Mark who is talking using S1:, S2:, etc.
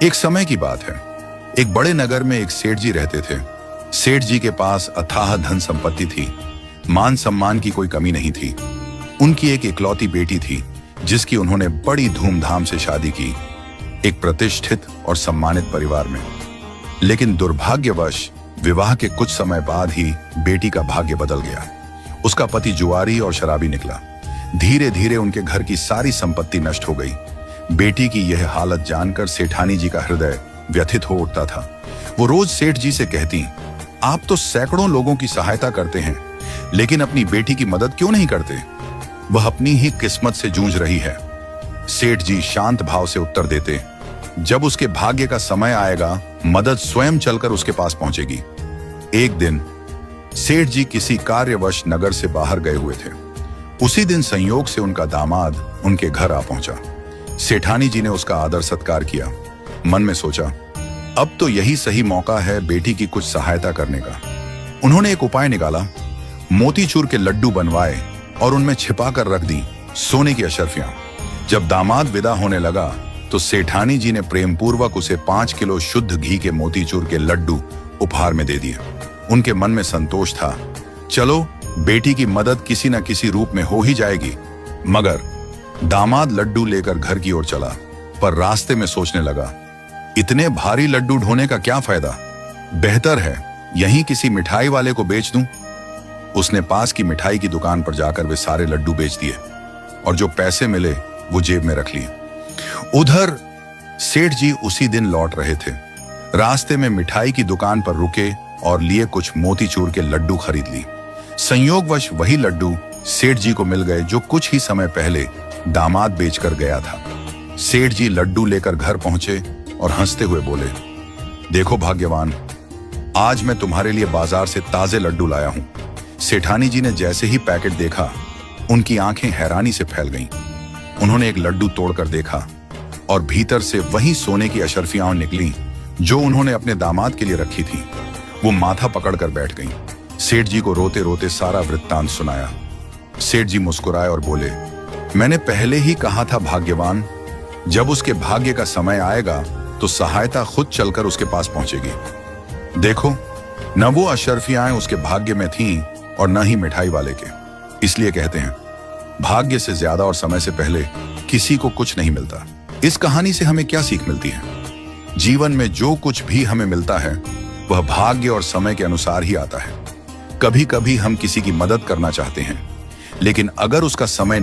S1: एक समय की बात है। एक बड़े नगर में एक सेठ जी रहते थे। सेठ जी के पास अथाह धन संपत्ति थी। मान सम्मान की कोई कमी नहीं थी। उनकी एक इकलौती बेटी थी जिसकी उन्होंने बड़ी धूमधाम से शादी की, एक प्रतिष्ठित और सम्मानित परिवार में। लेकिन दुर्भाग्यवश विवाह के कुछ समय बाद ही बेटी का भाग्य बदल गया। उसका पति जुआरी और शराबी निकला। धीरे धीरे उनके घर की सारी संपत्ति नष्ट हो गई। बेटी की यह हालत जानकर सेठानी जी का हृदय व्यथित हो उठता था। वो रोज सेठ जी से कहती, आप तो सैकड़ों लोगों की सहायता करते हैं, लेकिन अपनी बेटी की मदद क्यों नहीं करते? वह अपनी ही किस्मत से जूझ रही है। सेठ जी शांत भाव से उत्तर देते, जब उसके भाग्य का समय आएगा, मदद स्वयं चलकर उसके पास पहुंचेगी। एक दिन सेठ जी किसी कार्यवश नगर से बाहर गए हुए थे। उसी दिन संयोग से उनका दामाद उनके घर आ पहुंचा। सेठानी जी ने उसका आदर सत्कार किया। मन में सोचा, अब तो यही सही मौका है बेटी की कुछ सहायता करने का। उन्होंने एक उपाय निकाला। मोतीचूर के लड्डू बनवाए और उनमें छिपा कर रख दी सोने की अशर्फियां। जब दामाद विदा होने लगा तो सेठानी जी ने प्रेम पूर्वक उसे 5 किलो शुद्ध घी के मोतीचूर के लड्डू उपहार में दे दिए। उनके मन में संतोष था, चलो बेटी की मदद किसी न किसी रूप में हो ही जाएगी। मगर दामाद लड्डू लेकर घर की ओर चला, पर रास्ते में सोचने लगा, इतने भारी लड्डू ढोने का क्या फायदा? बेहतर है यहीं किसी मिठाई वाले को बेच दूं। उसने पास की मिठाई की दुकान पर जाकर वे सारे लड्डू बेच दिए और जो पैसे मिले वो जेब में रख लिए। उधर सेठ जी उसी दिन लौट रहे थे। रास्ते में मिठाई की दुकान पर रुके और लिए कुछ मोतीचूर के लड्डू खरीद ली। संयोगवश वही लड्डू सेठ जी को मिल गए जो कुछ ही समय पहले दामाद बेचकर गया था। सेठ जी लड्डू लेकर घर पहुंचे और हंसते हुए बोले, देखो भाग्यवान, आज मैं तुम्हारे लिए बाजार से ताजे लड्डू लाया हूं। सेठानी जी ने जैसे ही पैकेट देखा, उनकी आंखें हैरानी से फैल गईं। उन्होंने एक लड्डू तोड़कर देखा और भीतर से वही सोने की अशर्फियां निकली जो उन्होंने अपने दामाद के लिए रखी थी। वो माथा पकड़कर बैठ गईं। सेठ जी को रोते रोते सारा वृत्तांत सुनाया। सेठ जी मुस्कुराए और बोले, मैंने पहले ही कहा था भाग्यवान, जब उसके भाग्य का समय आएगा तो सहायता खुद चलकर उसके पास पहुंचेगी। देखो, न वो अशर्फियां उसके भाग्य में थीं और न ही मिठाई वाले के। इसलिए कहते हैं, भाग्य से ज्यादा और समय से पहले किसी को कुछ नहीं मिलता। इस कहानी से हमें क्या सीख मिलती है? जीवन में जो कुछ भी हमें मिलता है वह भाग्य और समय के अनुसार ही आता है। कभी कभी हम किसी की मदद करना चाहते हैं, लेकिन अगर उसका समय